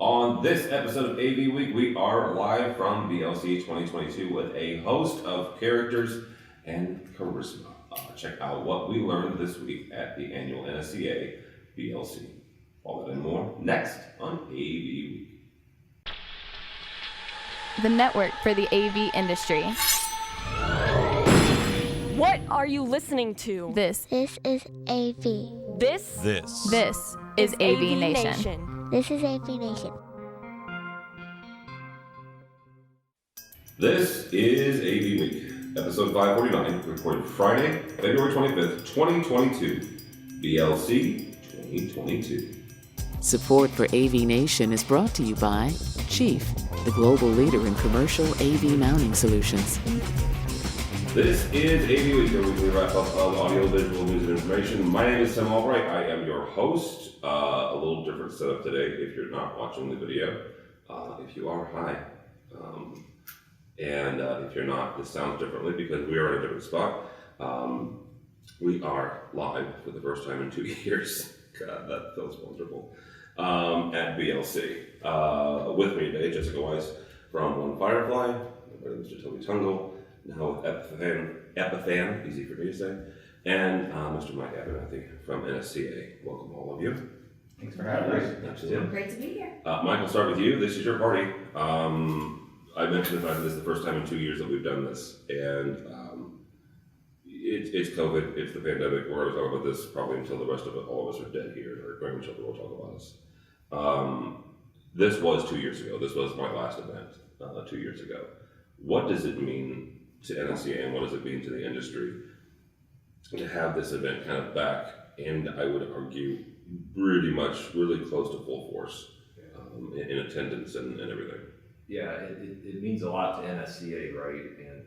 On this episode of AV Week, we are live from BLC 2022 with a host of characters and charisma. Check out what we learned this week at the annual NSCA BLC. All that and more next on AV Week. The network for the AV industry. What are you listening to? This is AV. This is AVNation. This is AVNation. This is AV Week, episode 549, recorded Friday, February 25th, 2022, BLC 2022. Support for AVNation is brought to you by Chief, the global leader in commercial AV mounting solutions. This is AV Week, where we wrap up audio, visual, news, and information. My name is Tim Albright. I am your host. A little different setup today if you're not watching the video. If you are, hi. And if you're not, this sounds differently because we are in a different spot. We are live for the first time in 2 years. God, that feels wonderful. At BLC. With me today, Jessica Weiss from One Firefly, my brother Mr. Toby Tungle, now with Epithan, easy for me to say, and Mr. Mike Abernathy from NSCA. Welcome all of you. Thanks for having us. Absolutely. Great to be here. Mike, we'll start with you. This is your party. I mentioned the fact that this is the first time in 2 years that we've done this, and it's COVID, it's the pandemic. We're going to talk about this probably until the rest of it, all of us are dead here, and our grandchildren will talk about us. This was 2 years ago. This was my last event 2 years ago. What does it mean to NSCA, and what does it mean to the industry to have this event kind of back, and I would argue really close to full force in attendance and everything? Yeah, it means a lot to NSCA, right,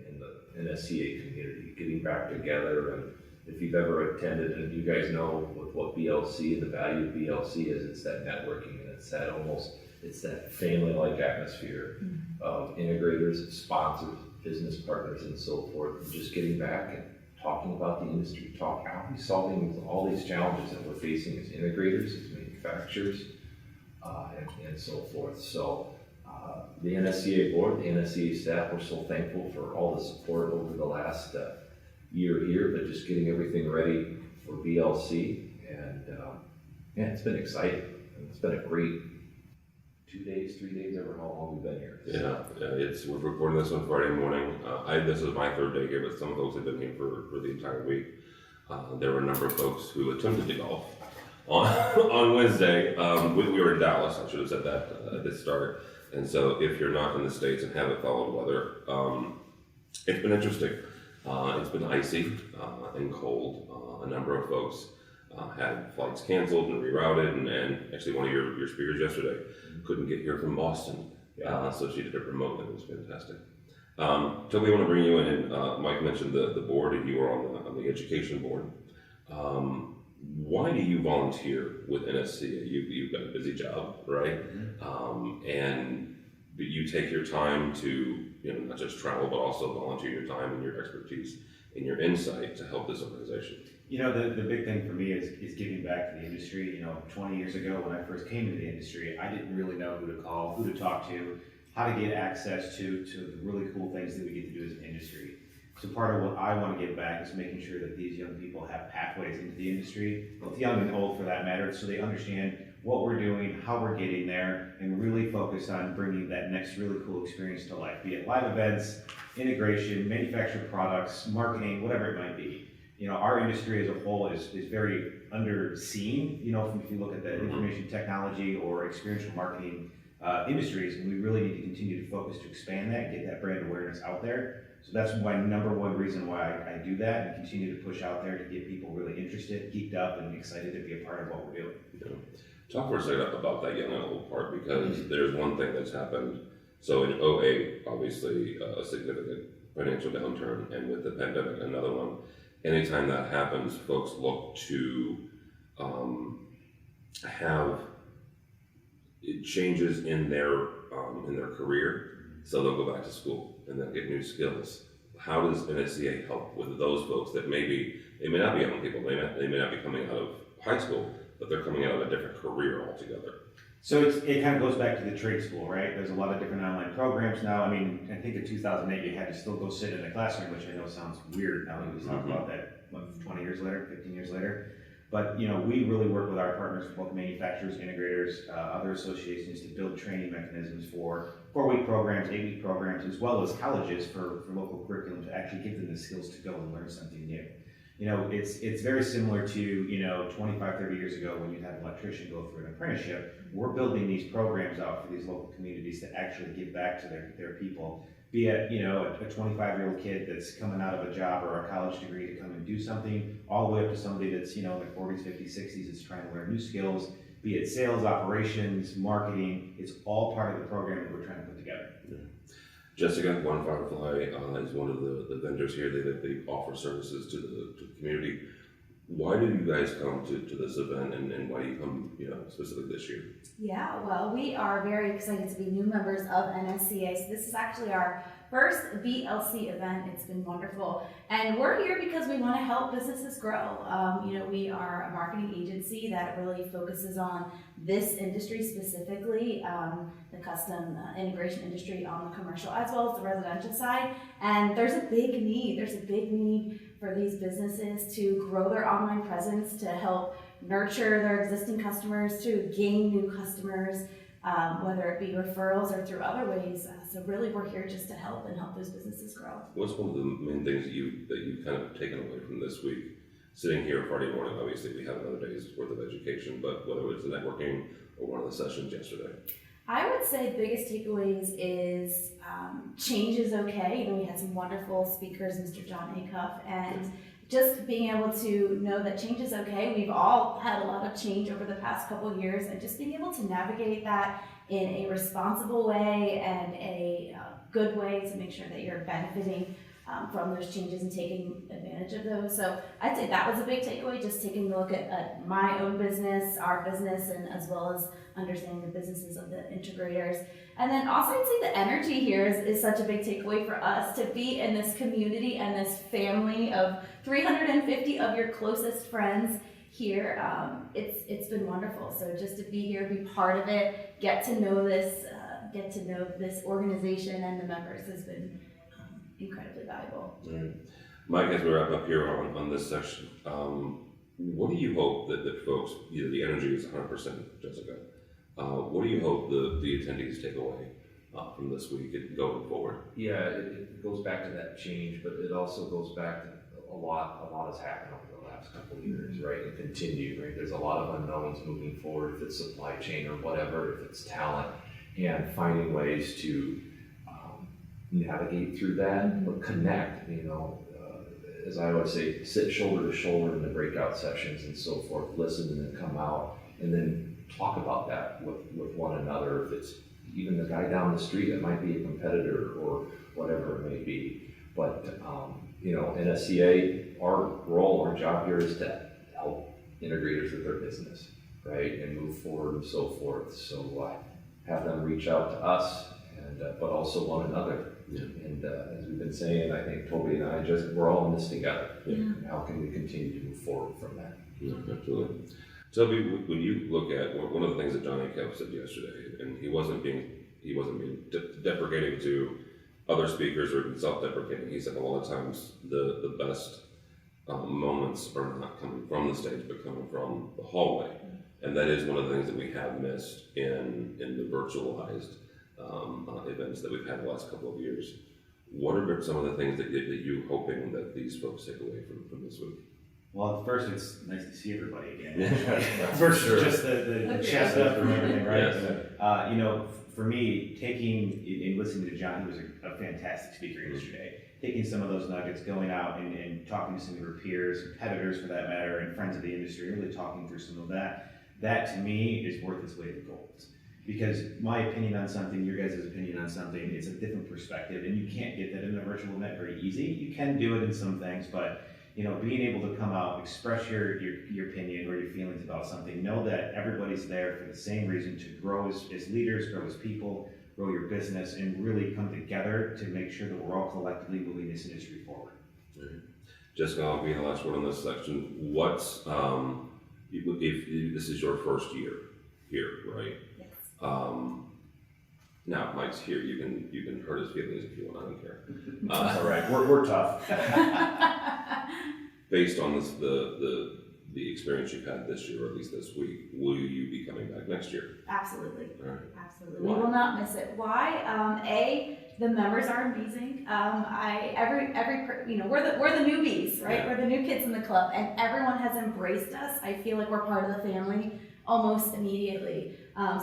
and the NSCA community, getting back together. And if you've ever attended, and you guys know what BLC and the value of BLC is, it's that networking, and it's that family-like atmosphere of integrators, sponsors, business partners, and so forth, and just getting back and talking about the industry, how we solving all these challenges that we're facing as integrators, as manufacturers, and so forth. So the NSCA board, the NSCA staff, we're so thankful for all the support over the last year here, but just getting everything ready for BLC, and it's been exciting. It's been a great 2 days, 3 days, ever how long we've been here. Yeah, we're recording this on Friday morning. This is my third day here, but some folks have been here for the entire week. There were a number of folks who attempted to golf on Wednesday. We were in Dallas, I should have said that at the start. And so if you're not in the States and haven't followed weather, it's been interesting. It's been icy and cold. A number of folks had flights canceled and rerouted, and actually one of your speakers yesterday couldn't get here from Boston, so she did it remotely. It was fantastic. Toby, I want to bring you in, and Mike mentioned the board, and you were on the education board. Why do you volunteer with NSCA? You've got a busy job, right? And you take your time to not just travel, but also volunteer your time and your expertise and your insight to help this organization. The big thing for me is giving back to the industry. 20 years ago when I first came into the industry, I didn't really know who to call, who to talk to, how to get access to the really cool things that we get to do as an industry. So part of what I want to give back is making sure that these young people have pathways into the industry, both young and old for that matter, so they understand what we're doing, how we're getting there, and really focus on bringing that next really cool experience to life, be it live events, integration, manufactured products, marketing, whatever it might be. Our industry as a whole is very underseen, if you look at the information technology or experiential marketing industries, and we really need to continue to focus to expand that and get that brand awareness out there. So that's my number one reason why I do that and continue to push out there to get people really interested, geeked up, and excited to be a part of what we're doing. Talk for a second about that young and old part, because there's one thing that's happened. So in 2008, obviously a significant financial downturn, and with the pandemic, another one. Anytime that happens, folks look to have changes in their career, so they'll go back to school and then get new skills. How does NSCA help with those folks that they may not be young people, they may not be coming out of high school, but they're coming out of a different career altogether? So it kind of goes back to the trade school, right? There's a lot of different online programs now. I mean, I think in 2008 you had to still go sit in a classroom, which I know sounds weird now that we talk about that, what, 20 years later, 15 years later. But, you know, we really work with our partners, both manufacturers, integrators, other associations to build training mechanisms for 4-week programs, 8-week programs, as well as colleges for local curriculum to actually give them the skills to go and learn something new. You know, it's very similar to, you know, 25, 30 years ago when you had an electrician go through an apprenticeship. We're building these programs out for these local communities to actually give back to their people. Be it, you know, a 25-year-old kid that's coming out of a job or a college degree to come and do something, all the way up to somebody that's, you know, in their 40s, 50s, 60s that's trying to learn new skills, be it sales, operations, marketing. It's all part of the program that we're trying to put together. Yeah. Jessica, One Firefly is one of the vendors here. They offer services to the community. Why did you guys come to this event, and why do you come, you know, specifically this year? Yeah, well, we are very excited to be new members of NSCA. So this is actually our first BLC event. It's been wonderful. And we're here because we want to help businesses grow. You know, we are a marketing agency that really focuses on this industry specifically, the custom integration industry on the commercial as well as the residential side. And there's a big need. There's a big need for these businesses to grow their online presence, to help nurture their existing customers, to gain new customers, whether it be referrals or through other ways. So really we're here just to help and help those businesses grow. What's one of the main things that you kind of taken away from this week? Sitting here Friday morning, obviously we have another day's worth of education, but whether it's the networking or one of the sessions yesterday. I would say the biggest takeaways is change is okay. You know, we had some wonderful speakers, Mr. John Acuff, and just being able to know that change is okay. We've all had a lot of change over the past couple of years, and just being able to navigate that in a responsible way and a good way to make sure that you're benefiting from those changes and taking advantage of those. So I'd say that was a big takeaway, just taking a look at my own business, our business, and as well as understanding the businesses of the integrators. And then also I'd say the energy here is such a big takeaway for us to be in this community and this family of 350 of your closest friends here. It's been wonderful. So just to be here, be part of it, get to know this organization and the members has been incredibly valuable. All right. Mike, as we wrap up here on this section, what do you hope that folks, you know, the energy is 100%, Jessica. What do you hope the attendees take away from this week and going forward? Yeah, it goes back to that change, but it also goes back to a lot has happened over the last couple of years, right? And continue, right? There's a lot of unknowns moving forward, if it's supply chain or whatever, if it's talent, and finding ways to navigate through that or connect, you know, as I would say, sit shoulder to shoulder in the breakout sessions and so forth, listen and then come out and then talk about that with one another. If it's even the guy down the street, it might be a competitor or whatever it may be. But, you know, NSCA, our role, our job here is to help integrators with their business, right? And move forward and so forth. So have them reach out to us and, but also one another. Yeah. And as we've been saying, I think Toby and I we're all in this together. Yeah. And how can we continue to move forward from that? Yeah, absolutely. Toby, when you look at one of the things that Johnny Kev said yesterday, and he wasn't being deprecating to other speakers or even self-deprecating. He said a lot of times the best moments are not coming from the stage, but coming from the hallway. And that is one of the things that we have missed in the virtualized events that we've had the last couple of years. What are some of the things that you're hoping that these folks take away from this week? Well, at first, it's nice to see everybody again. For sure. Just the chest up and everything, right? Yes. You know, for me, taking and listening to John, he was a fantastic speaker yesterday. Taking some of those nuggets, going out and talking to some of your peers, competitors for that matter, and friends of the industry, really talking through some of that. That to me is worth its weight in gold. Because my opinion on something, your guys' opinion on something, it's a different perspective, and you can't get that in a virtual event very easy. You can do it in some things, but you know, being able to come out, express your opinion or your feelings about something, know that everybody's there for the same reason, to grow as leaders, grow as people, grow your business, and really come together to make sure that we're all collectively moving this industry forward. Right. Jessica, I'll be the last one on this section. What's, if this is your first year here, right? Yes. Now Mike's here, you can hurt his feelings if you want, I don't care. That's all right, we're tough. Based on this, the experience you've had this year, or at least this week, will you be coming back next year? Absolutely. All right. Absolutely. Why? We will not miss it. Why? The members are amazing. We're the newbies, right? Yeah. We're the new kids in the club, and everyone has embraced us. I feel like we're part of the family almost immediately.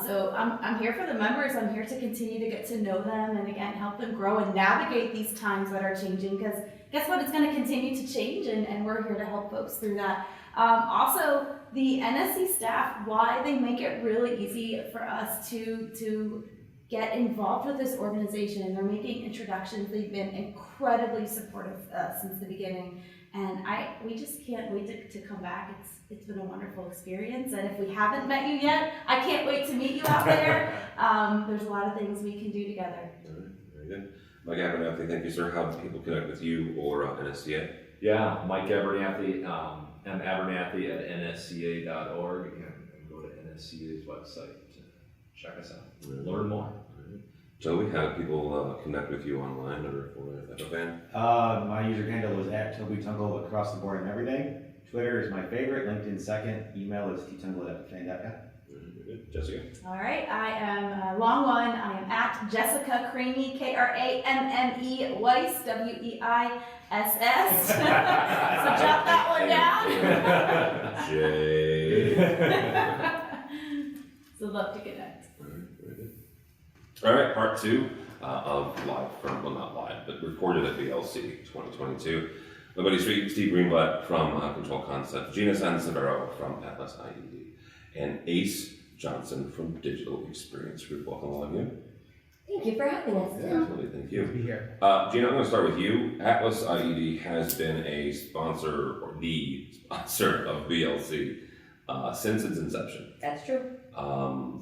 So I'm here for the members. I'm here to continue to get to know them, and again, help them grow and navigate these times that are changing, because guess what? It's going to continue to change, and we're here to help folks through that. Also, the NSC staff, why they make it really easy for us to get involved with this organization, and they're making introductions. They've been incredibly supportive since the beginning, and we just can't wait to come back. It's been a wonderful experience, and if we haven't met you yet, I can't wait to meet you out there. There's a lot of things we can do together. All right, very good. Mike Abernathy, thank you, sir. How do people connect with you or NSCA? Yeah, Mike Abernathy, Abernathy at nsca.org, and go to NSCA's website to check us out, learn more. Joey, how do people connect with you online or as a fan? My user handle is @TobyTungle across the board and everything. Twitter is my favorite, LinkedIn second, email is ttungle@fan.com. Jessica? All right, I am long one. I am at Jessica Creamy, KRAMME Weiss, WEISS. So jot that one down. Jay. So love to connect. All right, very good. All right, part two of live from, well, not live, but recorded at BLC 2022. My buddy Steve Greenblatt from Control Concept, Gina Sansevero from Atlas IED, and Ace Johnson from Digital Experience Group. Welcome all of you. Thank you for having us. Yeah, absolutely, thank you. Good to be here. Gina, I'm going to start with you. Atlas IED has been a sponsor, or the sponsor of BLC since its inception. That's true.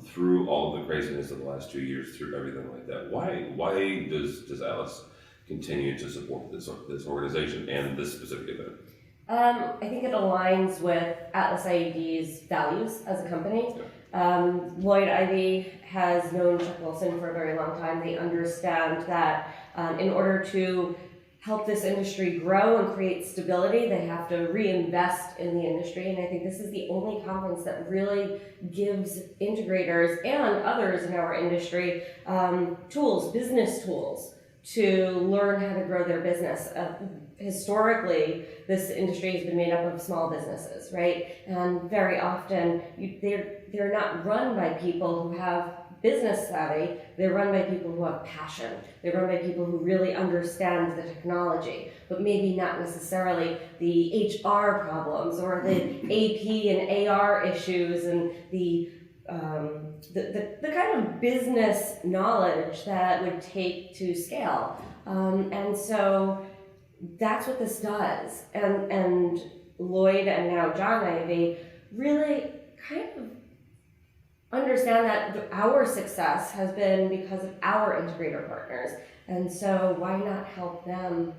Through all of the craziness of the last 2 years, through everything like that. Why does Atlas continue to support this organization and this specific event? I think it aligns with Atlas IED's values as a company. Lloyd Ivy has known Chuck Wilson for a very long time. They understand that in order to help this industry grow and create stability, they have to reinvest in the industry. And I think this is the only conference that really gives integrators and others in our industry tools, business tools, to learn how to grow their business. Historically, this industry has been made up of small businesses, right? And very often, they're not run by people who have business savvy. They're run by people who have passion. They're run by people who really understand the technology, but maybe not necessarily the HR problems or the AP and AR issues and the kind of business knowledge that would take to scale. And so that's what this does. And Lloyd and now John Ivy really kind of understand that our success has been because of our integrator partners. And so why not help them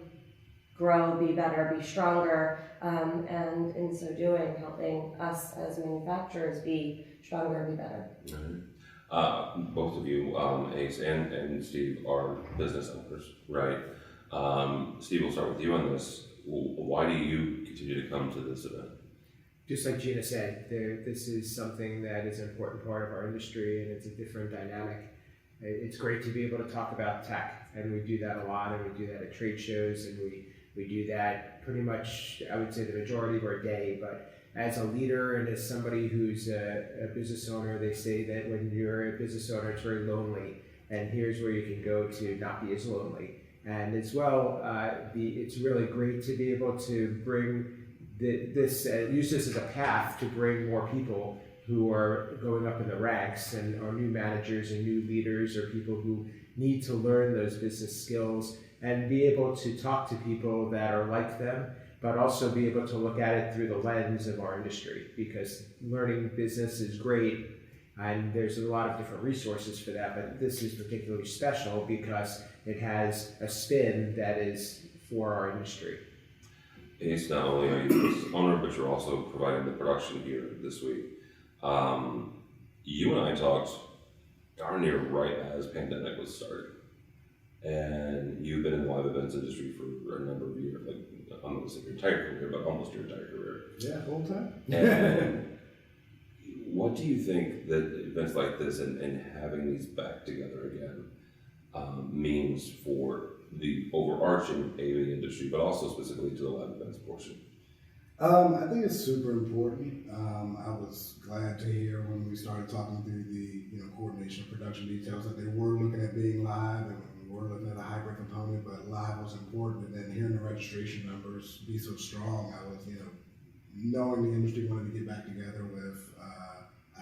grow, be better, be stronger, and in so doing, helping us as manufacturers be stronger and be better. Right. Both of you, Ace and Steve, are business owners, right? Steve, we'll start with you on this. Why do you continue to come to this event? Just like Gina said, this is something that is an important part of our industry, and it's a different dynamic. It's great to be able to talk about tech, and we do that a lot, and we do that at trade shows, and we do that pretty much, I would say, the majority of our day. But as a leader and as somebody who's a business owner, they say that when you're a business owner, it's very lonely, and here's where you can go to not be as lonely. And as well, it's really great to be able to bring use this as a path to bring more people who are going up in the ranks and are new managers and new leaders, or people who need to learn those business skills and be able to talk to people that are like them, but also be able to look at it through the lens of our industry, because learning business is great and there's a lot of different resources for that, but this is particularly special because it has a spin that is for our industry. Ace, not only are you the business owner, but you're also providing the production here this week. You and I talked darn near right as pandemic was starting. And you've been in the live events industry for a number of years, like I'm going to say your entire career, but almost your entire career. Yeah, full time. And what do you think that events like this and having these back together again means for the overarching AV industry, but also specifically to the live events portion? I think it's super important. I was glad to hear when we started talking through the coordination of production details that they were looking at being live and we were looking at a hybrid component, but live was important. And then hearing the registration numbers be so strong, I was knowing the industry wanted to get back together with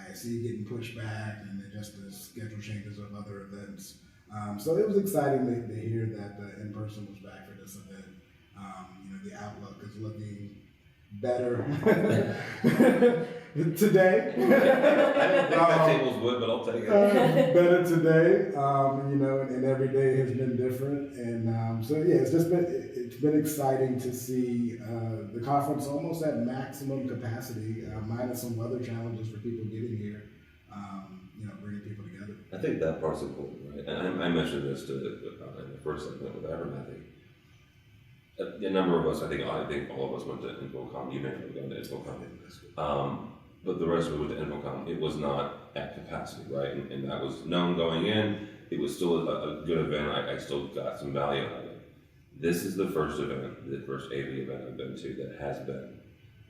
ISE getting pushed back and then just the schedule changes of other events. So it was exciting to hear that in-person was back for this event. The outlook is looking better today. I didn't think that tables would, but I'll take it. Better today, and every day has been different. And so yeah, it's been exciting to see the conference almost at maximum capacity, minus some weather challenges for people getting here. Bringing people together. I think that part's important, right? And I mentioned this in the first segment with Abernathy. A number of us, I think all of us went to InfoComm. You may have gone to InfoComm. But the rest of it went to InfoComm. It was not at capacity, right? And that was known going in. It was still a good event. I still got some value out of it. This is the first event, the first AV event I've been to that has been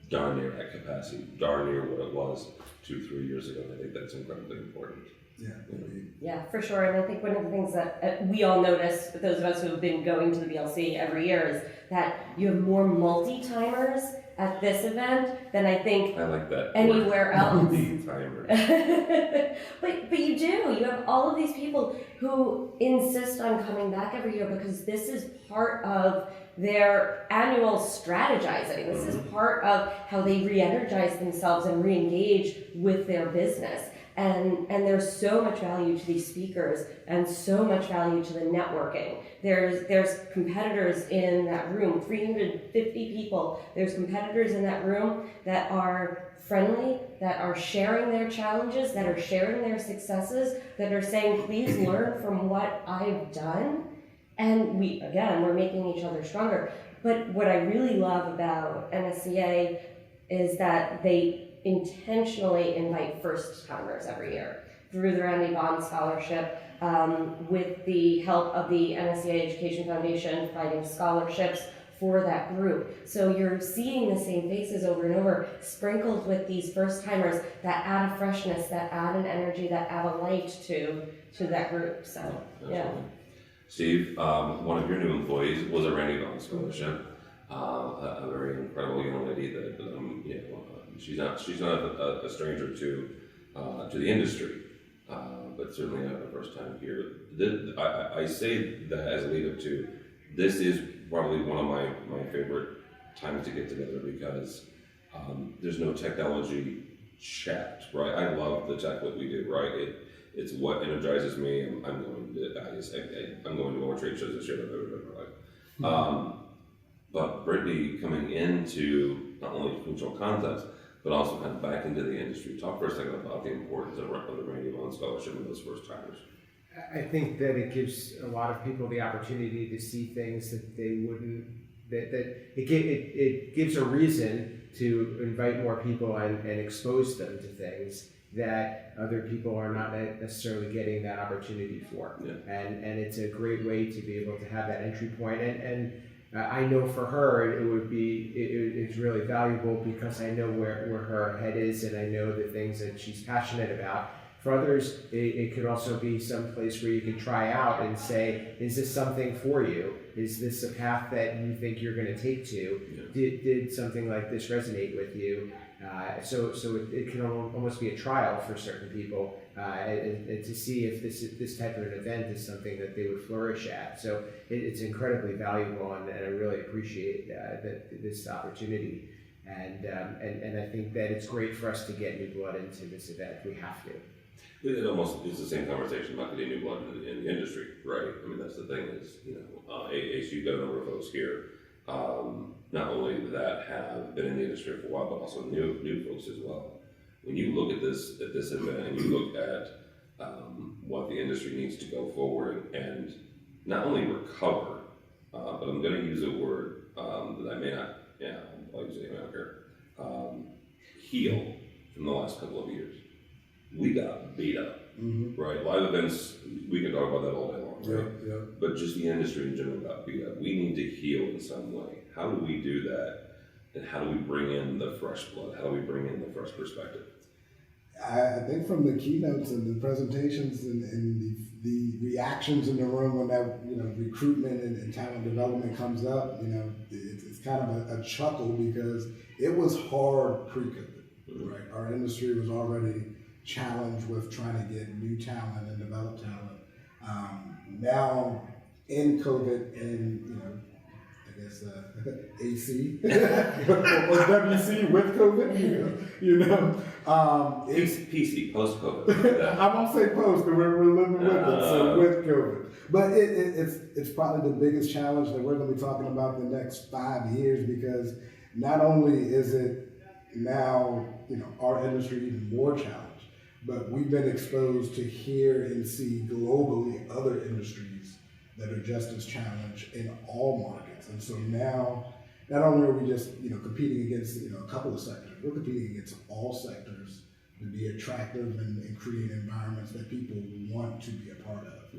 darn near at capacity, darn near what it was 2-3 years ago. I think that's incredibly important. Yeah, indeed. Yeah, for sure. And I think one of the things that we all notice, those of us who have been going to the BLC every year, is that you have more multi-timers at this event than I think I like that anywhere else. Multi-timer. but you do. You have all of these people who insist on coming back every year because this is part of their annual strategizing. This is part of how they re-energize themselves and re-engage with their business. And there's so much value to these speakers and so much value to the networking. There's competitors in that room, 350 people. There's competitors in that room that are friendly, that are sharing their challenges, that are sharing their successes, that are saying, please learn from what I've done. And we're making each other stronger. But what I really love about NSCA is that they intentionally invite first-timers every year through the Randy Bond Scholarship, with the help of the NSCA Education Foundation providing scholarships for that group. So you're seeing the same faces over and over, sprinkled with these first-timers that add a freshness, that add an energy, that add a light to that group. So, yeah. Steve, one of your new employees was a Randy Bond Scholarship, a very incredible young lady that she's not a stranger to the industry, but certainly not the first time here. I say that as a lead up to, this is probably one of my favorite times to get together because there's no technology chat, right? I love the tech that we do, right? It's what energizes me. I'm going to more trade shows this year than I've ever been in my life. But Brittany coming into not only Control Concepts, but also kind of back into the industry. Talk for a second about the importance of the Randy Bond Scholarship and those first timers. I think that it gives a lot of people the opportunity to see things that they wouldn't, it gives a reason to invite more people and expose them to things that other people are not necessarily getting that opportunity for. Yeah. And it's a great way to be able to have that entry point. And I know for her it's really valuable because I know where her head is and I know the things that she's passionate about. For others, it could also be some place where you can try out and say, is this something for you? Is this a path that you think you're going to take to? Yeah. Did something like this resonate with you? So it can almost be a trial for certain people and to see if this type of an event is something that they would flourish at. So it's incredibly valuable, and I really appreciate this opportunity. And I think that it's great for us to get new blood into this event. We have to. It almost is the same conversation about getting new blood in the industry, right? I mean, that's the thing is, ACE, you've got a number of folks here, not only that have been in the industry for a while, but also new folks as well. When you look at this event and you look at what the industry needs to go forward and not only recover, but I'm going to use a word that I may not, I'll use it, I don't care, heal from the last couple of years. We got beat up, right? Live events, we can talk about that all day long, right? But just the industry in general got beat up. We need to heal in some way. How do we do that? And how do we bring in the fresh blood? How do we bring in the fresh perspective? I think from the keynotes and the presentations and the reactions in the room when that recruitment and talent development comes up, it's kind of a chuckle because it was hard pre-COVID, right? Our industry was already challenged with trying to get new talent and develop talent. Now in COVID and I guess AC or WC with COVID, PC post-COVID. I won't say post, but we're living with it. So with COVID, but it's probably the biggest challenge that we're going to be talking about the next 5 years because not only is it now our industry even more challenged, but we've been exposed to hear and see globally other industries that are just as challenged in all markets. And so now, not only are we just competing against a couple of sectors, we're competing against all sectors to be attractive and create environments that people want to be a part of.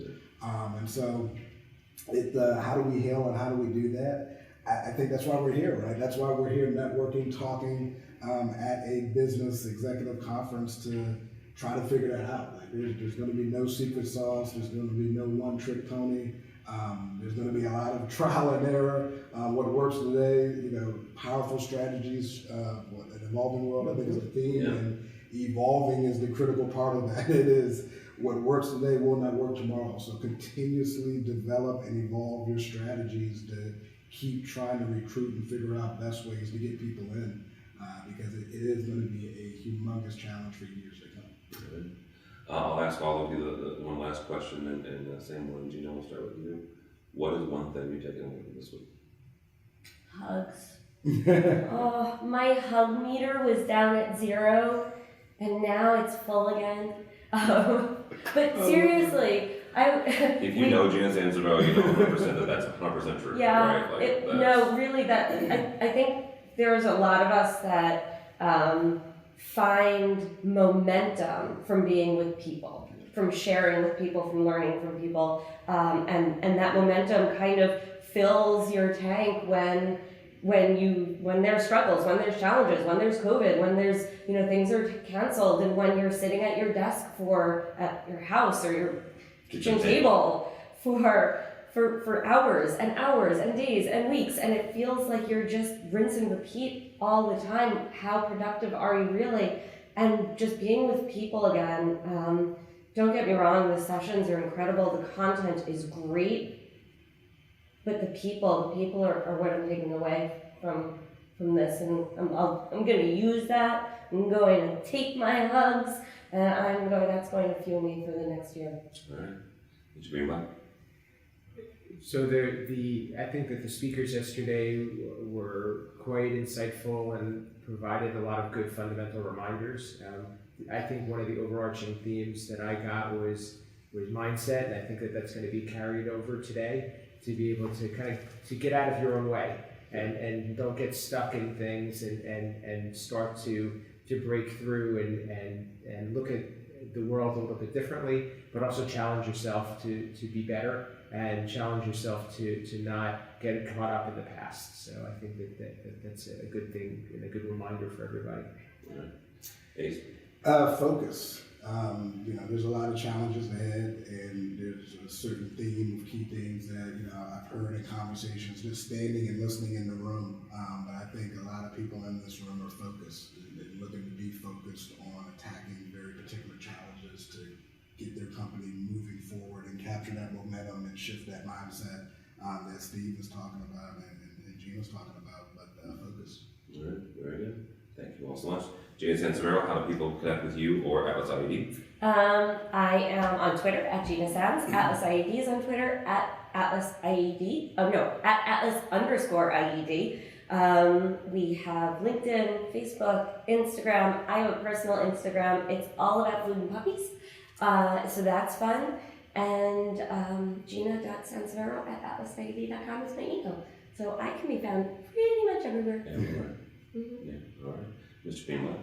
And so, how do we heal and how do we do that? I think that's why we're here, right? That's why we're here networking, talking at a business executive conference to try to figure that out. Like there's going to be no secret sauce. There's going to be no one-trick pony. There's going to be a lot of trial and error. What works today, powerful strategies. An evolving world, I think, is a theme, and evolving is the critical part of that. It is what works today will not work tomorrow. So continuously develop and evolve your strategies to keep trying to recruit and figure out best ways to get people in, because it is going to be a humongous challenge for years to come. Good. I'll ask all of you the one last question, and the same one, Gina, we'll start with you. What is one thing you're taking away from this week? Hugs. Oh, my hug meter was down at 0, and now it's full again. But seriously, if you know Gina's answer, you know 100% that's 100% true. Yeah, right? no, really, I think there's a lot of us that find momentum from being with people, from sharing with people, from learning from people, and that momentum kind of fills your tank when there's struggles, when there's challenges, when there's COVID, when there's things are canceled, and when you're sitting at your desk at your house or your kitchen table for hours and hours and days and weeks, and it feels like you're just rinse and repeat all the time. How productive are you really? And just being with people again. Don't get me wrong, the sessions are incredible, the content is great, but the people are what I'm taking away from this, and I'm going to use that. I'm going to take my hugs, and that's going to fuel me for the next year. All right. Did you bring back? So I think that the speakers yesterday were quite insightful and provided a lot of good fundamental reminders. I think one of the overarching themes that I got was mindset, and I think that that's going to be carried over today, to be able to to get out of your own way and don't get stuck in things and start to break through and look at the world a little bit differently, but also challenge yourself to be better and challenge yourself to not get caught up in the past. So I think that's a good thing and a good reminder for everybody. All right. Ace? Focus. There's a lot of challenges ahead, and there's a certain theme of key things that I've heard in conversations, just standing and listening in the room. But I think a lot of people in this room are focused and looking to be focused on attacking very particular challenges to get their company moving forward and capture that momentum and shift that mindset that Steve was talking about and Gina was talking about. But focus. All right, very good. Thank you all so much. Gina Sansevero, how do people connect with you or Atlas IED? I am on Twitter at Gina Sans. Atlas IED is on Twitter at Atlas IED. At Atlas_IED. We have LinkedIn, Facebook, Instagram. I have a personal Instagram. It's all about food and puppies. So that's fun. And gina.sansevero@atlasav.com is my email. So I can be found pretty much everywhere. Everywhere. Mhm. Yeah, all right. Mr. Greenblatt?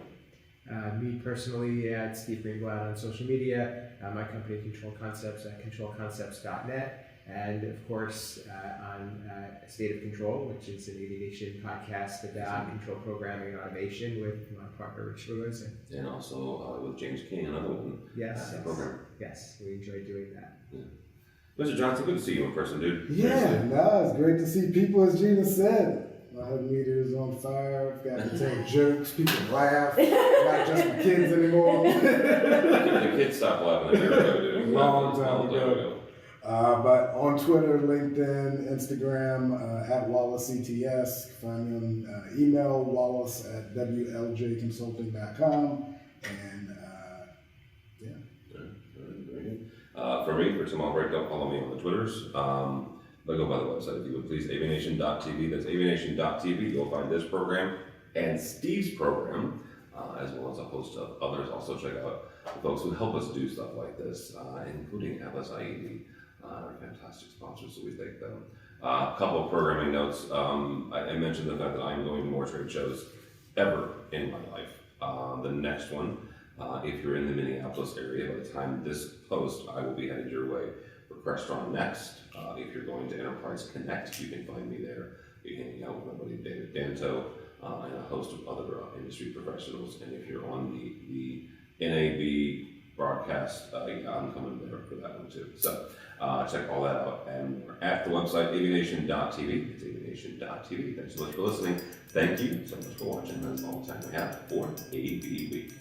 Me personally, it's Steve Greenblatt on social media. My company, Control Concepts, at controlconcepts.net. And of course, on State of Control, which is an AVNation podcast about control programming and automation with my partner, Rich Ruiz. And also with James King, another one. Yes, Program. yes, we enjoy doing that. Yeah. Mr. Johnson, good to see you in person, dude. Yeah, no, it's great to see people, as Gina said. My hub meter is on fire. Got to tell jokes. People laugh. Not just for kids anymore. The kids stopped laughing a year ago, dude. Long time ago. But on Twitter, LinkedIn, Instagram, at WallaceCTS. Find me on email, wallace@wljconsulting.com. And Very good. For me, for tomorrow break, don't follow me on the Twitters. But go by the website if you would please, AVNation.tv. That's AVNation.tv. You'll find this program and Steve's program, as well as a host of others. Also check out the folks who help us do stuff like this, including Atlas IED, our fantastic sponsors, so we thank them. A couple of programming notes. I mentioned the fact that I'm going to more trade shows ever in my life. The next one, if you're in the Minneapolis area, by the time this post, I will be headed your way for Crestron Next. If you're going to Enterprise Connect, you can find me there. You're hanging out with my buddy David Danto and a host of other industry professionals. And if you're on the NAB broadcast, I'm coming there for that one too. So check all that out and more at the website AVNation.tv. It's AVNation.tv. Thanks so much for listening. Thank you so much for watching. That's all the time we have for AV Week.